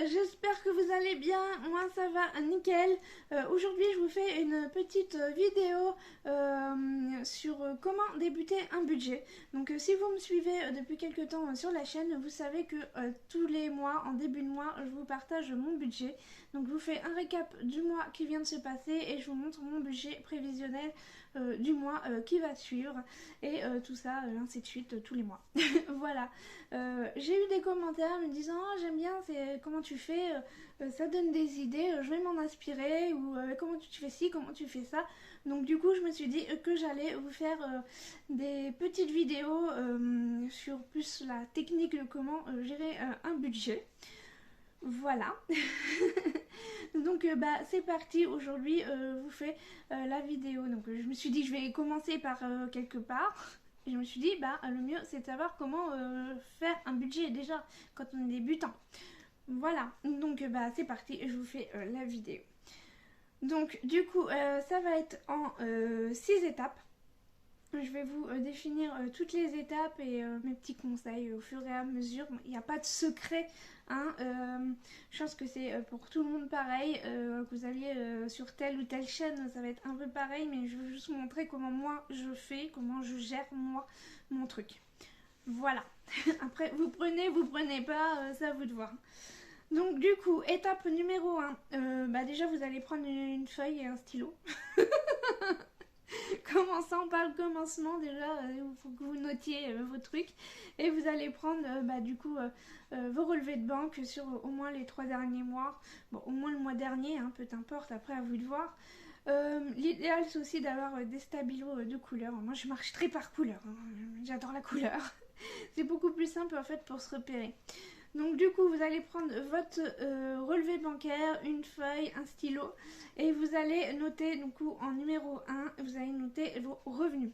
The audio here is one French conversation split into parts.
j'espère que vous allez bien, moi ça va nickel. Aujourd'hui je vous fais une petite vidéo sur comment débuter un budget. Donc si vous me suivez depuis quelques temps sur la chaîne, vous savez que tous les mois, en début de mois, je vous partage mon budget. Donc je vous fais un récap du mois qui vient de se passer et je vous montre mon budget prévisionnel du mois qui va suivre et tout ça, ainsi de suite, tous les mois. Voilà. J'ai eu des commentaires me disant oh, j'aime bien, c'est comment tu fais, ça donne des idées, je vais m'en inspirer, ou comment tu fais ci, comment tu fais ça. Donc du coup je me suis dit que j'allais vous faire des petites vidéos sur plus la technique de comment gérer un budget. Voilà. Donc c'est parti, aujourd'hui je vous fais la vidéo. Donc je me suis dit que je vais commencer par quelque part. Et je me suis dit le mieux c'est de savoir comment faire un budget déjà quand on est débutant. Voilà, donc c'est parti, je vous fais la vidéo. Donc du coup ça va être en 6 étapes. Je vais vous définir toutes les étapes et mes petits conseils au fur et à mesure. Il n'y a pas de secret, hein. Je pense que c'est pour tout le monde pareil. Que vous alliez sur telle ou telle chaîne, ça va être un peu pareil, mais je vais juste vous montrer comment moi je fais, comment je gère moi mon truc. Voilà. Après, vous prenez pas, c'est à vous de voir. Donc du coup, étape numéro 1, déjà vous allez prendre une feuille et un stylo. Commençons par le commencement, déjà il faut que vous notiez vos trucs et vous allez prendre vos relevés de banque sur au moins les 3 derniers mois, bon au moins le mois dernier, hein, peu importe, après à vous de voir. L'idéal c'est aussi d'avoir des stabilos de couleur. Moi je marche très par couleur, hein. J'adore la couleur. C'est beaucoup plus simple en fait pour se repérer. Donc du coup vous allez prendre votre relevé bancaire, une feuille, un stylo et vous allez noter du coup en numéro 1, vous allez noter vos revenus.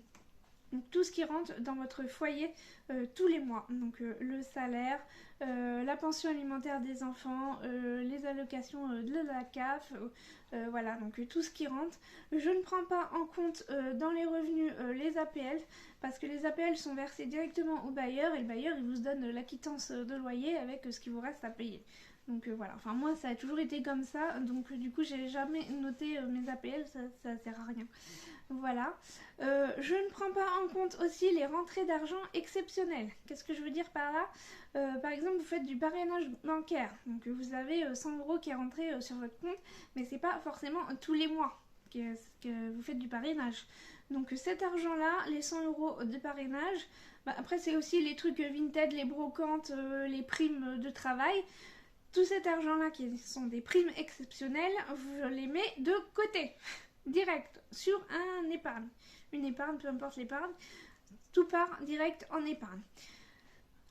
Donc tout ce qui rentre dans votre foyer tous les mois. Donc le salaire, la pension alimentaire des enfants, les allocations de la CAF, voilà, donc tout ce qui rentre. Je ne prends pas en compte dans les revenus les APL, parce que les APL sont versés directement au bailleur et le bailleur il vous donne la quittance de loyer avec ce qui vous reste à payer. Donc voilà, enfin moi ça a toujours été comme ça, donc du coup j'ai jamais noté mes APL, ça sert à rien. Voilà. Je ne prends pas en compte aussi les rentrées d'argent exceptionnelles. Qu'est-ce que je veux dire par là? Par exemple, vous faites du parrainage bancaire. Donc vous avez 100 € qui est rentré sur votre compte, mais c'est pas forcément tous les mois que vous faites du parrainage. Donc cet argent-là, les 100 € de parrainage, après c'est aussi les trucs Vinted, les brocantes, les primes de travail. Tout cet argent-là qui sont des primes exceptionnelles, je les mets de côté. Direct sur un épargne. Une épargne, peu importe l'épargne, tout part direct en épargne.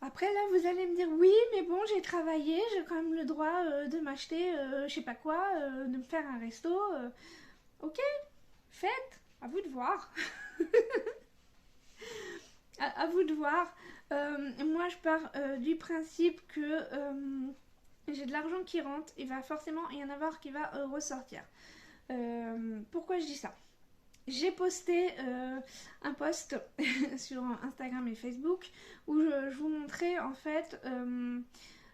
Après là vous allez me dire oui mais bon j'ai travaillé, j'ai quand même le droit de m'acheter je sais pas quoi, de me faire un resto. Ok, faites, à vous de voir. à vous de voir. Moi je pars du principe que j'ai de l'argent qui rentre, il va forcément y en avoir qui va ressortir. Pourquoi je dis ça? J'ai posté un post sur Instagram et Facebook où je vous montrais en fait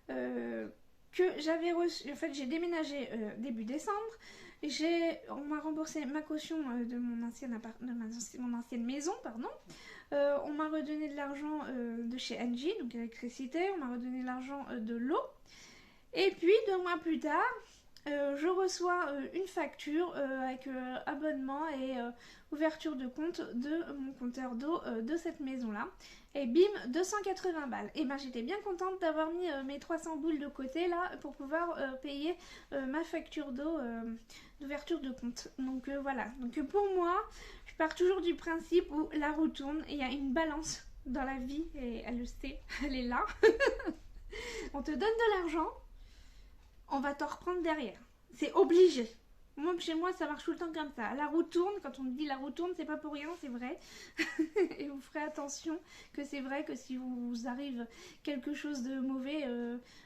que j'avais reçu, en fait j'ai déménagé début décembre, on m'a remboursé ma caution de mon ancienne maison, pardon. On m'a redonné de l'argent de chez Engie, donc électricité, on m'a redonné de l'argent de l'eau, et puis 2 mois plus tard je reçois une facture avec abonnement et ouverture de compte de mon compteur d'eau de cette maison là, et bim, 280 balles. Et j'étais bien contente d'avoir mis mes 300 boules de côté là pour pouvoir payer ma facture d'eau d'ouverture de compte. Donc voilà, donc pour moi je pars toujours du principe où la roue tourne et il y a une balance dans la vie et elle le sait, elle est là. On te donne de l'argent, on va t'en reprendre derrière. C'est obligé. Moi, chez moi, ça marche tout le temps comme ça. La roue tourne, quand on me dit la roue tourne, c'est pas pour rien, c'est vrai. Et vous ferez attention que c'est vrai que si vous arrive quelque chose de mauvais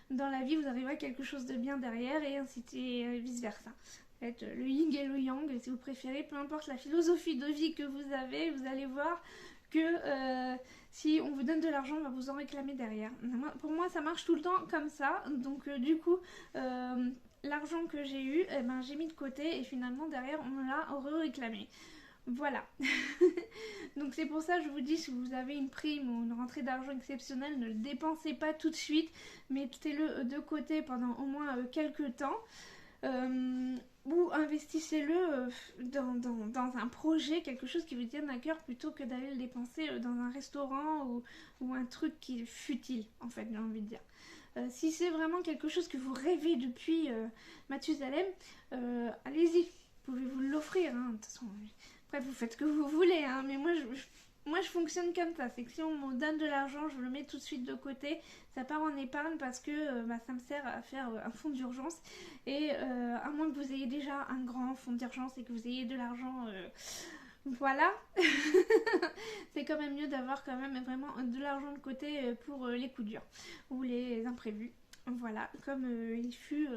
dans la vie, vous arriverez à quelque chose de bien derrière et ainsi et vice versa. En fait, le yin et le yang, si vous préférez, peu importe la philosophie de vie que vous avez, vous allez voir que si on vous donne de l'argent, on va vous en réclamer derrière. Pour moi, ça marche tout le temps comme ça. Donc du coup, l'argent que j'ai eu, eh ben, j'ai mis de côté et finalement derrière, on me l'a réclamé. Voilà. Donc c'est pour ça que je vous dis, si vous avez une prime ou une rentrée d'argent exceptionnelle, ne le dépensez pas tout de suite, mettez-le de côté pendant au moins quelques temps. Ou investissez-le dans un projet, quelque chose qui vous tienne à cœur plutôt que d'aller le dépenser dans un restaurant ou un truc qui est futile, en fait, j'ai envie de dire. Si c'est vraiment quelque chose que vous rêvez depuis Mathusalem, allez-y, vous pouvez vous l'offrir, hein. De toute façon, après vous faites ce que vous voulez, hein, mais moi je fonctionne comme ça, c'est que si on me donne de l'argent, je le mets tout de suite de côté, ça part en épargne parce que ça me sert à faire un fonds d'urgence, et à moins que vous ayez déjà un grand fonds d'urgence et que vous ayez de l'argent, voilà, c'est quand même mieux d'avoir quand même vraiment de l'argent de côté pour les coups durs ou les imprévus, voilà, comme il fut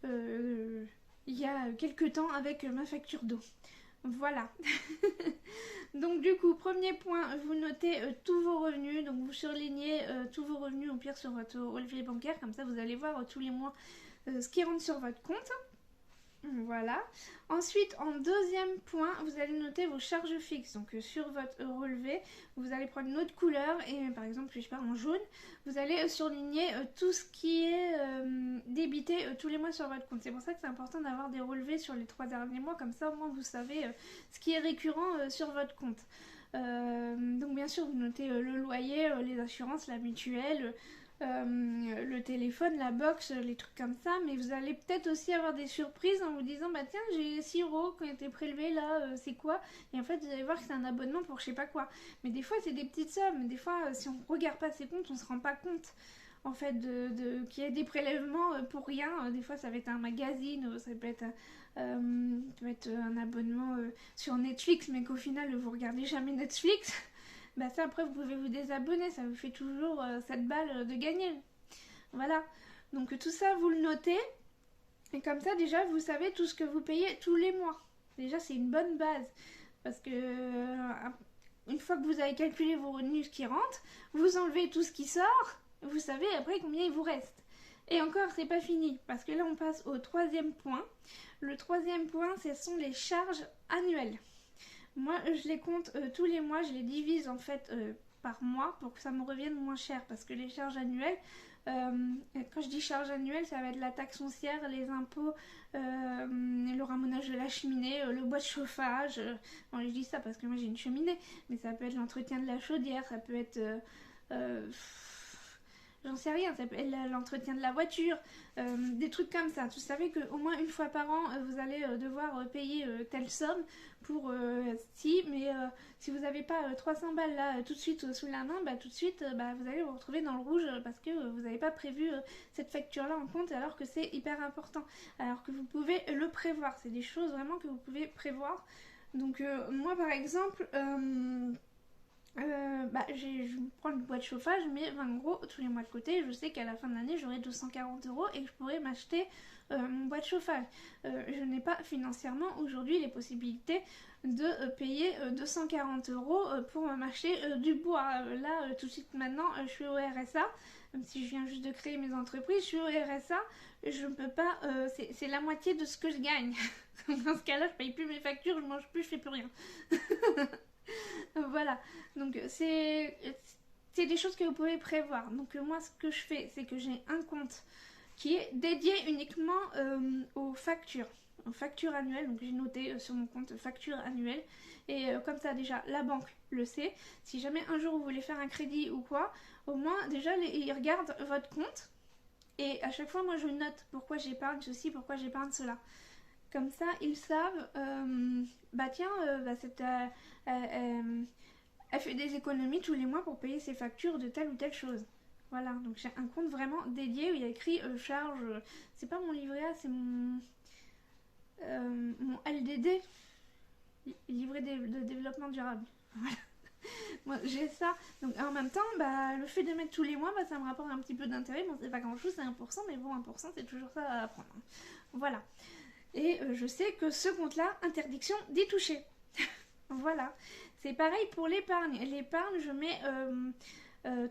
il y a quelques temps avec ma facture d'eau. Voilà. Donc du coup, premier point, vous notez tous vos revenus, donc vous surlignez tous vos revenus au pire sur votre relevé bancaire, comme ça vous allez voir tous les mois ce qui rentre sur votre compte. Voilà. Ensuite, en deuxième point, vous allez noter vos charges fixes. Donc sur votre relevé, vous allez prendre une autre couleur et par exemple, je sais pas, en jaune, vous allez surligner tout ce qui est débité tous les mois sur votre compte. C'est pour ça que c'est important d'avoir des relevés sur les 3 derniers mois, comme ça au moins vous savez ce qui est récurrent sur votre compte. Donc bien sûr, vous notez le loyer, les assurances, la mutuelle, le téléphone, la box, les trucs comme ça, mais vous allez peut-être aussi avoir des surprises en vous disant bah tiens, j'ai 6 euros qui ont été prélevés là, c'est quoi? Et en fait vous allez voir que c'est un abonnement pour je sais pas quoi. Mais des fois c'est des petites sommes, des fois si on regarde pas ses comptes, on se rend pas compte en fait qu'il y ait des prélèvements pour rien. Des fois ça va être un magazine, ça peut être un abonnement sur Netflix, mais qu'au final vous regardez jamais Netflix. Bah ça après vous pouvez vous désabonner, ça vous fait toujours 7 balles de gagner. Voilà, donc tout ça vous le notez, et comme ça déjà vous savez tout ce que vous payez tous les mois. Déjà c'est une bonne base, parce que une fois que vous avez calculé vos revenus qui rentrent, vous enlevez tout ce qui sort, vous savez après combien il vous reste. Et encore c'est pas fini, parce que là on passe au troisième point. Le troisième point, ce sont les charges annuelles. Moi, je les compte tous les mois, je les divise en fait par mois pour que ça me revienne moins cher. Parce que les charges annuelles, quand je dis charges annuelles, ça va être la taxe foncière, les impôts, le ramonage de la cheminée, le bois de chauffage. Bon, je dis ça parce que moi j'ai une cheminée, mais ça peut être l'entretien de la chaudière, ça peut être... j'en sais rien, ça peut être l'entretien de la voiture, des trucs comme ça. Vous savez qu'au moins une fois par an, vous allez devoir payer telle somme pour si vous n'avez pas 300 balles là tout de suite sous la main, tout de suite vous allez vous retrouver dans le rouge parce que vous n'avez pas prévu cette facture là en compte, alors que c'est hyper important, alors que vous pouvez le prévoir. C'est des choses vraiment que vous pouvez prévoir. Donc moi par exemple... je prends le bois de chauffage, mais en gros, tous les mois de côté, je sais qu'à la fin de l'année, j'aurai 240 euros et que je pourrai m'acheter mon bois de chauffage. Je n'ai pas financièrement aujourd'hui les possibilités de payer 240 euros pour m'acheter du bois. Là, tout de suite maintenant, je suis au RSA. Même si je viens juste de créer mes entreprises, je suis au RSA. Je ne peux pas... c'est la moitié de ce que je gagne. Dans ce cas-là, je paye plus mes factures, je mange plus, je fais plus rien. Voilà, donc c'est des choses que vous pouvez prévoir. Donc moi ce que je fais, c'est que j'ai un compte qui est dédié uniquement aux factures annuelles. Donc j'ai noté sur mon compte facture annuelle, et comme ça déjà la banque le sait. Si jamais un jour vous voulez faire un crédit ou quoi, au moins déjà ils regardent votre compte, et à chaque fois moi je note pourquoi j'épargne ceci, pourquoi j'épargne cela. Comme ça, ils savent, elle fait des économies tous les mois pour payer ses factures de telle ou telle chose. Voilà, donc j'ai un compte vraiment dédié où il y a écrit charge, c'est pas mon livret A, c'est mon LDD, livret de développement durable. Voilà. Moi j'ai ça, donc en même temps, le fait de mettre tous les mois, ça me rapporte un petit peu d'intérêt. Bon, c'est pas grand chose, c'est 1%, mais bon, 1% c'est toujours ça à prendre. Voilà. Et je sais que ce compte-là, interdiction d'y toucher. Voilà. C'est pareil pour l'épargne. L'épargne, je mets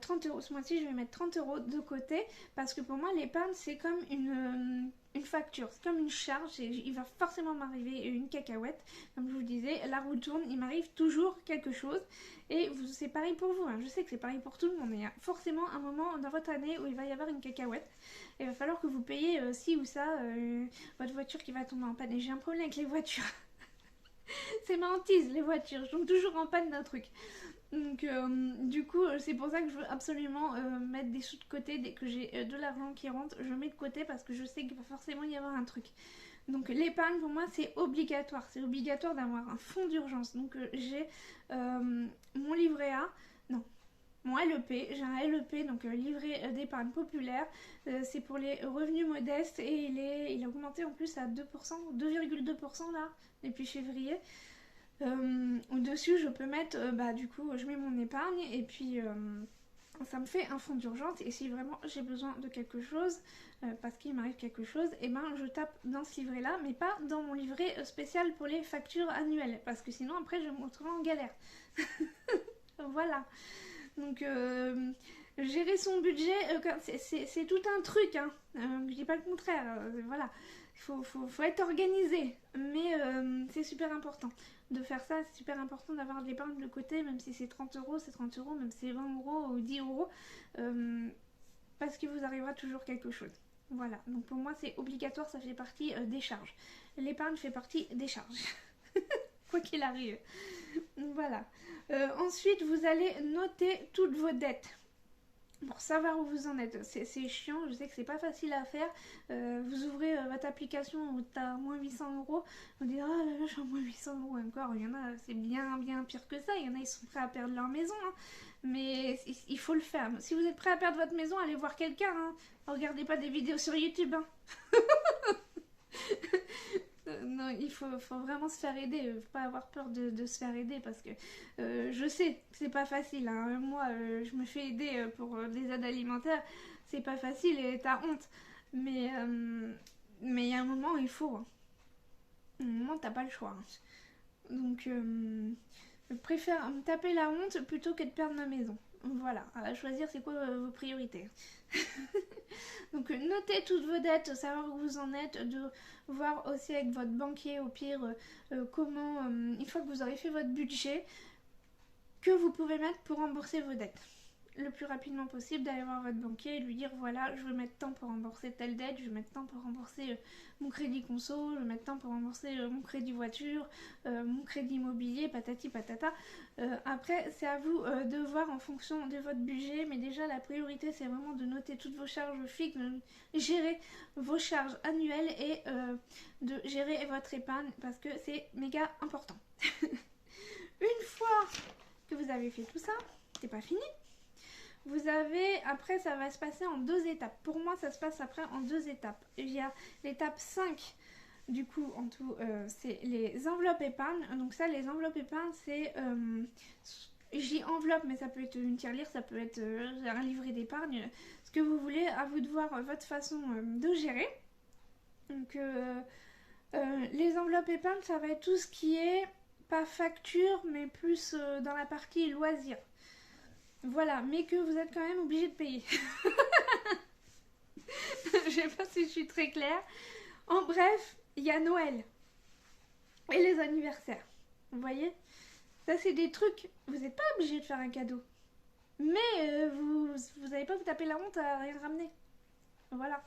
30 euros. Ce mois-ci, je vais mettre 30 euros de côté parce que pour moi, l'épargne, c'est comme une facture, c'est comme une charge. Il va forcément m'arriver une cacahuète. Comme je vous disais, la roue tourne, il m'arrive toujours quelque chose. Et c'est pareil pour vous. Hein. Je sais que c'est pareil pour tout le monde. Il y a forcément un moment dans votre année où il va y avoir une cacahuète. Et il va falloir que vous payiez ci ou ça, votre voiture qui va tomber en panne. Et j'ai un problème avec les voitures. C'est ma hantise, les voitures. Je tombe toujours en panne d'un truc. Donc du coup c'est pour ça que je veux absolument mettre des sous de côté. Dès que j'ai de l'argent qui rentre, je mets de côté parce que je sais qu'il va forcément y avoir un truc. Donc l'épargne pour moi c'est obligatoire. C'est obligatoire d'avoir un fonds d'urgence. Donc j'ai mon livret A, non, mon LEP, j'ai un LEP, donc livret d'épargne populaire. C'est pour les revenus modestes et il a augmenté en plus à 2%, 2,2% là depuis février. Au-dessus, je peux mettre, du coup, je mets mon épargne et puis ça me fait un fonds d'urgence. Et si vraiment j'ai besoin de quelque chose, parce qu'il m'arrive quelque chose, et ben je tape dans ce livret-là, mais pas dans mon livret spécial pour les factures annuelles, parce que sinon après je me retrouve en galère. Voilà. Donc gérer son budget, c'est tout un truc, hein. Je dis pas le contraire, voilà. Il faut être organisé, mais c'est super important de faire ça, c'est super important d'avoir de l'épargne de côté, même si c'est 30 euros, c'est 30 euros, même si c'est 20 euros ou 10 euros, parce qu'il vous arrivera toujours quelque chose. Voilà, donc pour moi c'est obligatoire, ça fait partie des charges. L'épargne fait partie des charges, quoi qu'il arrive. Voilà. Ensuite, vous allez noter toutes vos dettes. Pour savoir où vous en êtes, c'est chiant, je sais que c'est pas facile à faire. Vous ouvrez votre application où t'as moins 800 euros, vous dites ah là là, j'ai moins 800 euros encore. Il y en a, c'est bien pire que ça. Il y en a, ils sont prêts à perdre leur maison, hein. Mais il faut le faire. Si vous êtes prêt à perdre votre maison, allez voir quelqu'un, hein. Regardez pas des vidéos sur YouTube, hein. Non, il faut vraiment se faire aider, faut pas avoir peur de se faire aider parce que je sais que c'est pas facile, hein. Moi je me fais aider pour des aides alimentaires, c'est pas facile et t'as honte, mais il y a un moment où il faut, hein. Un moment t'as pas le choix, hein. Donc je préfère me taper la honte plutôt que de perdre ma maison. Voilà, à choisir c'est quoi vos priorités. Donc notez toutes vos dettes, savoir où vous en êtes, de voir aussi avec votre banquier au pire comment, une fois que vous aurez fait votre budget, que vous pouvez mettre pour rembourser vos dettes. Le plus rapidement possible, d'aller voir votre banquier et lui dire voilà, je veux mettre tant pour rembourser telle dette, je veux mettre tant pour rembourser mon crédit conso, je veux mettre tant pour rembourser mon crédit voiture, mon crédit immobilier, patati patata. Après, c'est à vous de voir en fonction de votre budget, mais déjà la priorité c'est vraiment de noter toutes vos charges fixes, de gérer vos charges annuelles et de gérer votre épargne parce que c'est méga important. Une fois que vous avez fait tout ça, c'est pas fini. Vous avez, après ça va se passer en 2 étapes. Pour moi ça se passe après en 2 étapes. Il y a l'étape 5, du coup en tout, c'est les enveloppes épargne. Donc ça, les enveloppes épargne, c'est, je dis enveloppe, mais ça peut être une tirelire, ça peut être un livret d'épargne. Ce que vous voulez, à vous de voir votre façon de gérer. Donc les enveloppes épargne, ça va être tout ce qui est, pas facture, mais plus dans la partie loisirs. Voilà, mais que vous êtes quand même obligé de payer. Je sais pas si je suis très claire. En bref, il y a Noël et les anniversaires. Vous voyez? Ça, c'est des trucs, vous n'êtes pas obligé de faire un cadeau. Mais vous n'allez pas vous taper la honte à rien ramener. Voilà.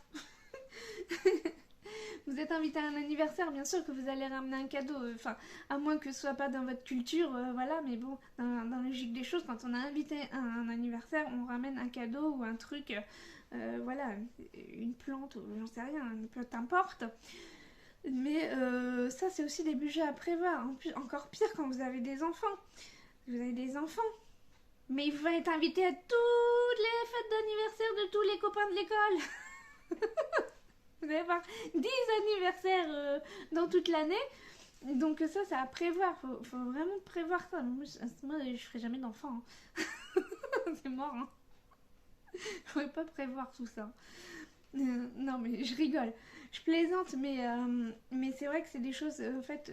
Vous êtes invité à un anniversaire, bien sûr que vous allez ramener un cadeau, enfin, à moins que ce soit pas dans votre culture, voilà, mais bon, dans la logique des choses, quand on a invité à un anniversaire, on ramène un cadeau ou un truc, voilà, une plante, ou j'en sais rien, peu importe. Mais ça, c'est aussi des budgets à prévoir. En plus, encore pire quand vous avez des enfants. Vous avez des enfants. Mais il va être invité à toutes les fêtes d'anniversaire de tous les copains de l'école. Vous allez avoir 10 anniversaires dans toute l'année. Donc ça, c'est à prévoir. Faut vraiment prévoir ça. Moi, je ferai jamais d'enfant, hein. C'est mort, hein. Je pourrais pas prévoir tout ça. Non, mais je rigole. Je plaisante, mais c'est vrai que c'est des choses... en fait,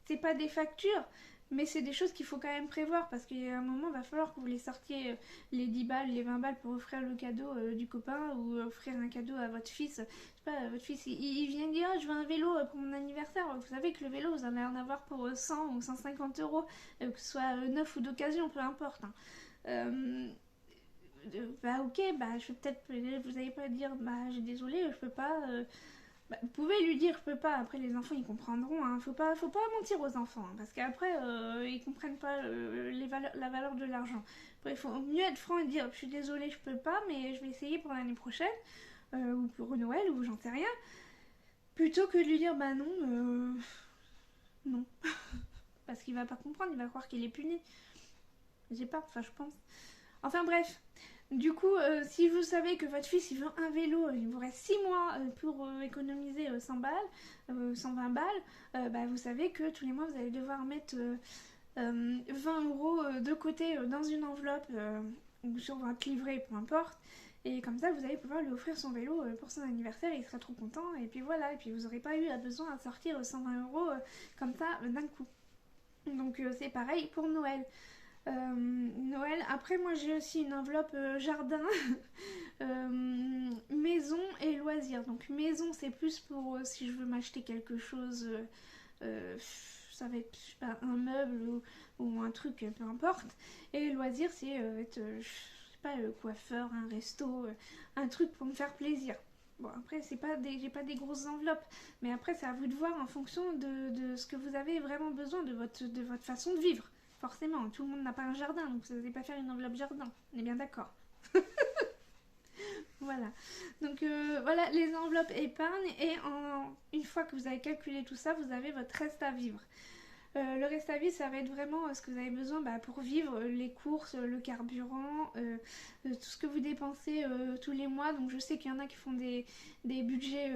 c'est pas des factures, Mais c'est des choses qu'il faut quand même prévoir parce qu'il y a un moment, il va falloir que vous les sortiez les 10 balles, les 20 balles pour offrir le cadeau du copain ou offrir un cadeau à votre fils. Je sais pas, votre fils il vient dire ah, je veux un vélo pour mon anniversaire. Vous savez que le vélo vous en allez en avoir pour 100 ou 150 euros, que ce soit neuf ou d'occasion, peu importe. Hein. Bah ok, bah je vais peut-être, vous n'allez pas dire bah j'ai désolé, je peux pas. Bah, vous pouvez lui dire je peux pas, après les enfants ils comprendront, hein. Faut pas mentir aux enfants, hein, parce qu'après ils comprennent pas la valeur de l'argent. Il faut mieux être franc et dire je suis désolée je peux pas, mais je vais essayer pour l'année prochaine, ou pour Noël, ou j'en sais rien, plutôt que de lui dire bah non, non. Parce qu'il va pas comprendre, il va croire qu'il est puni. Je sais pas, enfin je pense. Enfin bref, du coup, si vous savez que votre fils il veut un vélo, il vous reste 6 mois pour économiser 100 balles, 120 balles, bah, vous savez que tous les mois vous allez devoir mettre 20 euros de côté dans une enveloppe ou sur votre livret, peu importe. Et comme ça, vous allez pouvoir lui offrir son vélo pour son anniversaire, il sera trop content. Et puis voilà, et puis vous n'aurez pas eu besoin de sortir 120 euros comme ça d'un coup. Donc c'est pareil pour Noël. Noël. Après, moi j'ai aussi une enveloppe jardin, maison et loisirs. Donc maison, c'est plus pour si je veux m'acheter quelque chose, ça va être je sais pas, un meuble ou un truc, peu importe. Et loisirs, c'est être, je sais pas, coiffeur, un resto, un truc pour me faire plaisir. Bon, après, j'ai pas des grosses enveloppes, mais après, c'est à vous de voir en fonction de ce que vous avez vraiment besoin, de votre façon de vivre. Forcément, tout le monde n'a pas un jardin, donc vous n'allez pas faire une enveloppe jardin. On est bien d'accord. Voilà. Donc voilà les enveloppes épargne et une fois que vous avez calculé tout ça, vous avez votre reste à vivre. Le reste à vivre, ça va être vraiment ce que vous avez besoin pour vivre, les courses, le carburant, tout ce que vous dépensez tous les mois. Donc je sais qu'il y en a qui font des budgets.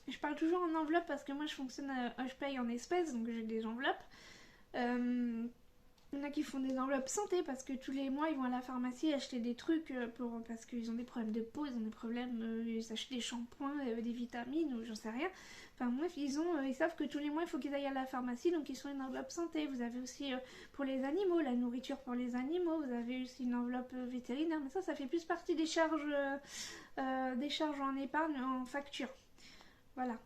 Je parle toujours en enveloppe parce que moi je fonctionne, je paye en espèces, donc j'ai des enveloppes. Il y en a qui font des enveloppes santé parce que tous les mois ils vont à la pharmacie acheter des trucs parce qu'ils ont des problèmes de peau, ils ont des problèmes, ils achètent des shampoings, des vitamines ou j'en sais rien. Enfin bref, ils savent que tous les mois il faut qu'ils aillent à la pharmacie, donc ils sont une enveloppe santé. Vous avez aussi pour les animaux, la nourriture pour les animaux, vous avez aussi une enveloppe vétérinaire, mais ça fait plus partie des charges en épargne, en facture. Voilà.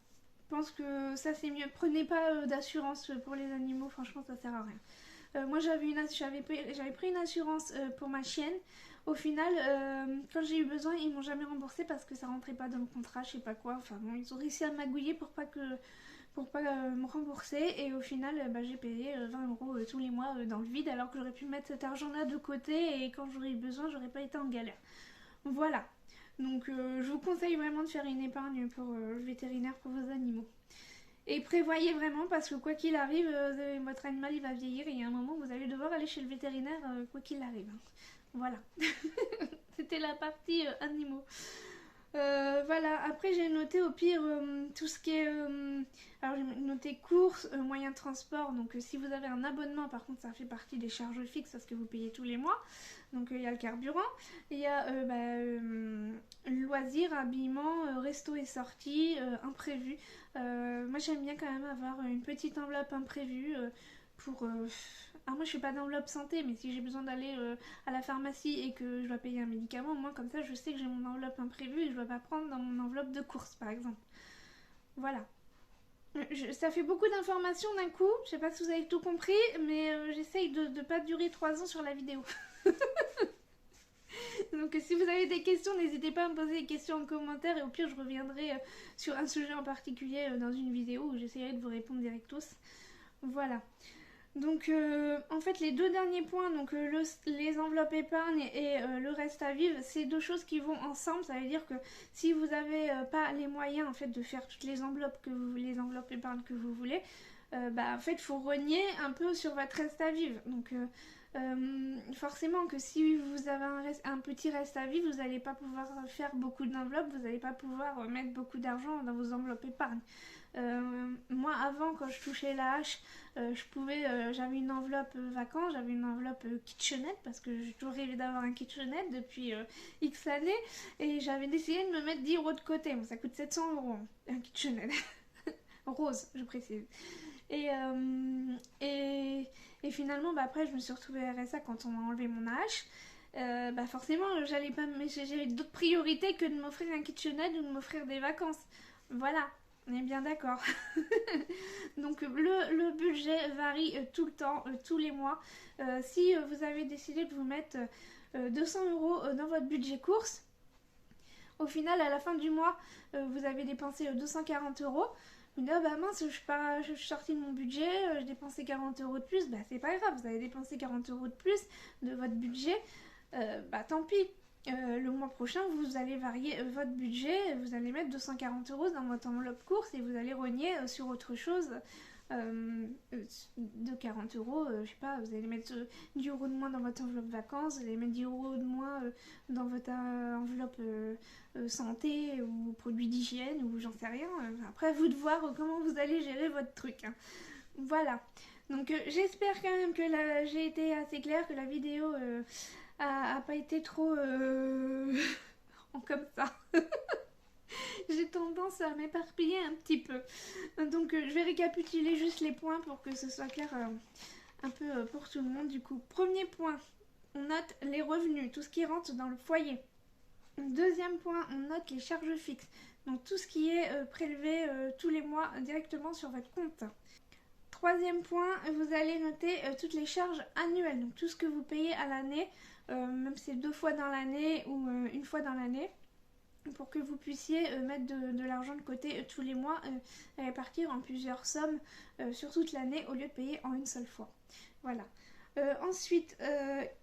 Je pense que ça c'est mieux. Prenez pas d'assurance pour les animaux, franchement ça sert à rien. Moi j'avais pris une assurance pour ma chienne. Au final, quand j'ai eu besoin, ils m'ont jamais remboursé parce que ça rentrait pas dans le contrat, je sais pas quoi. Enfin bon, ils ont réussi à magouiller pour pas me rembourser. Et au final, j'ai payé 20 euros tous les mois dans le vide alors que j'aurais pu mettre cet argent-là de côté et quand j'aurais eu besoin, j'aurais pas été en galère. Voilà. Donc je vous conseille vraiment de faire une épargne pour le vétérinaire pour vos animaux. Et prévoyez vraiment parce que quoi qu'il arrive, votre animal il va vieillir et il y a un moment où vous allez devoir aller chez le vétérinaire quoi qu'il arrive. Voilà. C'était la partie animaux. Voilà, après j'ai noté au pire tout ce qui est... alors j'ai noté courses, moyens de transport, donc si vous avez un abonnement par contre ça fait partie des charges fixes parce que vous payez tous les mois. Donc il y a le carburant, il y a loisirs, habillement, resto et sorties, imprévus. Moi j'aime bien quand même avoir une petite enveloppe imprévue pour... Alors moi je fais pas d'enveloppe santé, mais si j'ai besoin d'aller à la pharmacie et que je dois payer un médicament, moi comme ça je sais que j'ai mon enveloppe imprévue et je dois pas prendre dans mon enveloppe de course par exemple. Voilà. Ça fait beaucoup d'informations d'un coup, je sais pas si vous avez tout compris, mais j'essaye de ne pas durer 3 ans sur la vidéo. Donc si vous avez des questions, n'hésitez pas à me poser des questions en commentaire et au pire je reviendrai sur un sujet en particulier dans une vidéo où j'essaierai de vous répondre directos. Voilà. Donc en fait les deux derniers points, donc les enveloppes épargne et le reste à vivre, c'est deux choses qui vont ensemble. Ça veut dire que si vous n'avez pas les moyens en fait de faire toutes les enveloppes épargne que vous voulez, en fait il faut rogner un peu sur votre reste à vivre. Donc forcément que si vous avez un petit reste à vivre, vous n'allez pas pouvoir faire beaucoup d'enveloppes, vous n'allez pas pouvoir mettre beaucoup d'argent dans vos enveloppes épargne. Moi avant quand je touchais la hache, j'avais une enveloppe vacances, j'avais une enveloppe kitchenette parce que j'ai toujours rêvé d'avoir un kitchenette depuis X années et j'avais décidé de me mettre 10 euros de côté. Bon, ça coûte 700 euros un kitchenette. Rose, je précise. Et, et finalement, bah, après, je me suis retrouvée RSA quand on m'a enlevé mon AH. Bah forcément, j'allais pas, mais j'ai d'autres priorités que de m'offrir un kitchenette ou de m'offrir des vacances. Voilà, on est bien d'accord. Donc le budget varie tout le temps, tous les mois. Si vous avez décidé de vous mettre 200 € dans votre budget course, au final, à la fin du mois, vous avez dépensé 240 €. Vous dites, ah bah mince, je suis sortie de mon budget, j'ai dépensé 40 € de plus. Bah c'est pas grave, vous avez dépensé 40 € de plus de votre budget. Bah tant pis. Le mois prochain, vous allez varier votre budget, vous allez mettre 240 € dans votre enveloppe course et vous allez rogner sur autre chose de 40 €. Je sais pas, vous allez mettre 10 € de moins dans votre enveloppe vacances, vous allez mettre 10 € de moins dans votre enveloppe santé ou produits d'hygiène ou j'en sais rien. Après, à vous de voir comment vous allez gérer votre truc. Hein. Voilà. Donc j'espère quand même que j'ai été assez claire, que la vidéo a pas été trop comme ça. J'ai tendance à m'éparpiller un petit peu. Donc je vais récapituler juste les points pour que ce soit clair un peu pour tout le monde. Du coup, premier point, on note les revenus, tout ce qui rentre dans le foyer. Deuxième point, on note les charges fixes. Donc tout ce qui est prélevé tous les mois directement sur votre compte. Troisième point, vous allez noter toutes les charges annuelles. Donc tout ce que vous payez à l'année, même si c'est 2 fois dans l'année ou 1 fois dans l'année, pour que vous puissiez mettre de l'argent de côté tous les mois et répartir en plusieurs sommes sur toute l'année au lieu de payer en une seule fois. Voilà. Ensuite,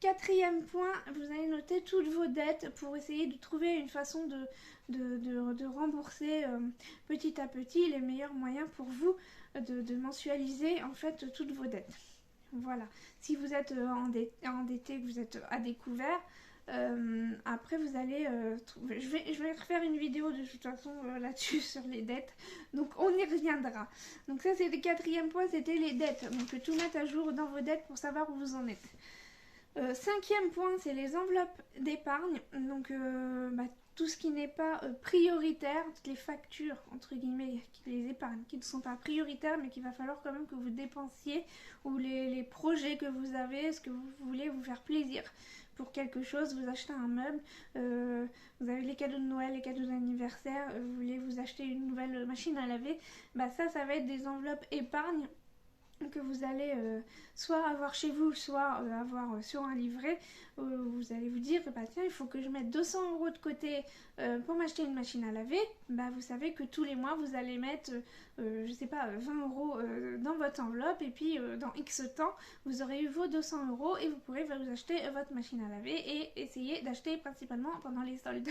quatrième point, vous allez noter toutes vos dettes pour essayer de trouver une façon de rembourser petit à petit les meilleurs moyens pour vous de mensualiser en fait toutes vos dettes. Voilà. Si vous êtes endetté, que vous êtes à découvert, après vous allez je vais refaire une vidéo de toute façon là-dessus sur les dettes, donc on y reviendra. Donc ça c'est le quatrième point, c'était les dettes, donc tout mettre à jour dans vos dettes pour savoir où vous en êtes. Cinquième point, c'est les enveloppes d'épargne, donc tout ce qui n'est pas prioritaire, toutes les factures entre guillemets, les épargnes qui ne sont pas prioritaires mais qu'il va falloir quand même que vous dépensiez, ou les projets que vous avez, ce que vous voulez vous faire plaisir pour quelque chose, vous achetez un meuble, vous avez les cadeaux de Noël, les cadeaux d'anniversaire, vous voulez vous acheter une nouvelle machine à laver, bah ça va être des enveloppes épargne que vous allez soit avoir chez vous, soit avoir sur un livret. Vous allez vous dire, bah tiens, il faut que je mette 200 € de côté pour m'acheter une machine à laver. Bah vous savez que tous les mois, vous allez mettre, je sais pas, 20 € dans votre enveloppe, et puis dans X temps, vous aurez eu vos 200 € et vous pourrez vous acheter votre machine à laver et essayer d'acheter principalement pendant les soldes.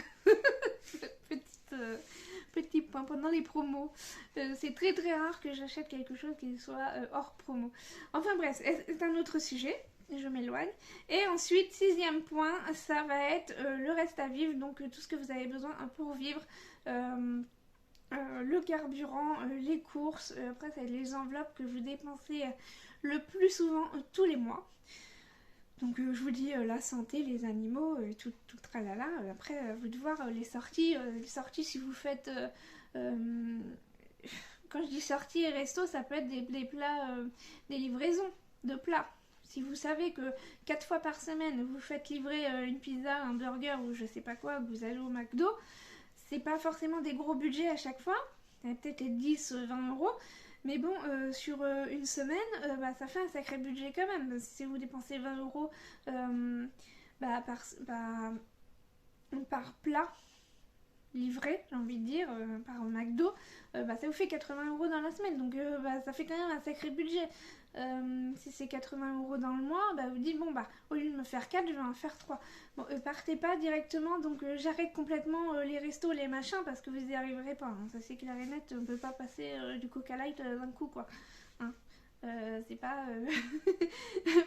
Petit point, pendant les promos. C'est très très rare que j'achète quelque chose qui soit hors promo. Enfin bref, c'est un autre sujet. Je m'éloigne. Et ensuite, sixième point, ça va être le reste à vivre. Donc tout ce que vous avez besoin pour vivre. Le carburant, les courses. Après, ça va être les enveloppes que vous dépensez le plus souvent tous les mois. Donc je vous dis la santé, les animaux, tout tralala. Après, vous devez voir les sorties si vous faites... quand je dis sorties et resto, ça peut être des plats, des livraisons de plats. Si vous savez que 4 fois par semaine, vous faites livrer une pizza, un burger ou je sais pas quoi, que vous allez au McDo, c'est pas forcément des gros budgets à chaque fois. Ça va peut-être être 10-20 €. Mais bon, sur une semaine, ça fait un sacré budget quand même. Si vous dépensez 20 € par plat livré, j'ai envie de dire, par McDo, ça vous fait 80 € dans la semaine. Donc ça fait quand même un sacré budget. Si c'est 80 € dans le mois, vous dites, bon, au lieu de me faire 4, je vais en faire 3. Bon, partez pas directement, donc j'arrête complètement les restos, les machins, parce que vous n'y arriverez pas. Hein. Ça c'est clair et net, on ne peut pas passer du Coca Light d'un coup, quoi. Hein. C'est pas...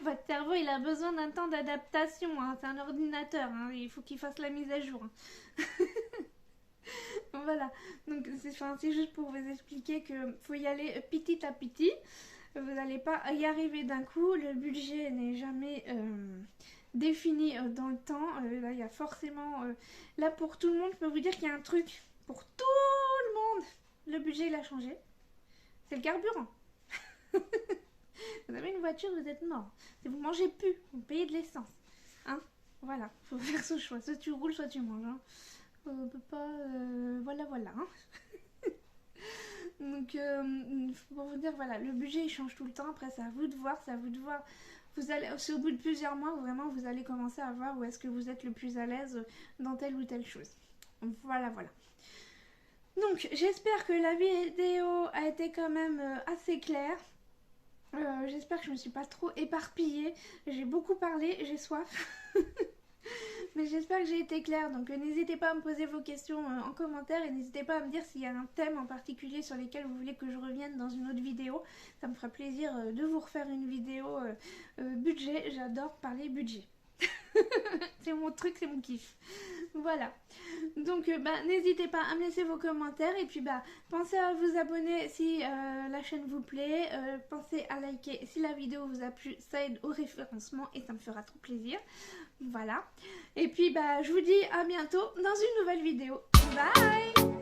Votre cerveau, il a besoin d'un temps d'adaptation. Hein. C'est un ordinateur, hein. Il faut qu'il fasse la mise à jour. Hein. Voilà, donc c'est juste pour vous expliquer qu'il faut y aller petit à petit. Vous n'allez pas y arriver d'un coup, le budget n'est jamais défini dans le temps. Là, il y a forcément... là, pour tout le monde, je peux vous dire qu'il y a un truc. Pour tout le monde, le budget, il a changé. C'est le carburant. Vous avez une voiture, vous êtes mort. Si vous mangez plus, vous payez de l'essence. Hein? Voilà, faut faire ce choix. Soit tu roules, soit tu manges. Hein. On peut pas... voilà, voilà. Hein. Donc, pour vous dire, voilà, le budget il change tout le temps. Après, c'est à vous de voir, c'est à vous de voir. Vous allez, c'est au bout de plusieurs mois où vraiment vous allez commencer à voir où est-ce que vous êtes le plus à l'aise dans telle ou telle chose. Voilà, voilà. Donc, j'espère que la vidéo a été quand même assez claire. J'espère que je me suis pas trop éparpillée. J'ai beaucoup parlé, j'ai soif. Mais j'espère que j'ai été claire, donc n'hésitez pas à me poser vos questions en commentaire et n'hésitez pas à me dire s'il y a un thème en particulier sur lequel vous voulez que je revienne dans une autre vidéo. Ça me fera plaisir de vous refaire une vidéo budget, j'adore parler budget. C'est mon truc, c'est mon kiff. Voilà. Donc n'hésitez pas à me laisser vos commentaires et puis pensez à vous abonner si la chaîne vous plaît, pensez à liker si la vidéo vous a plu, ça aide au référencement et ça me fera trop plaisir. Voilà. Et puis je vous dis à bientôt dans une nouvelle vidéo. Bye!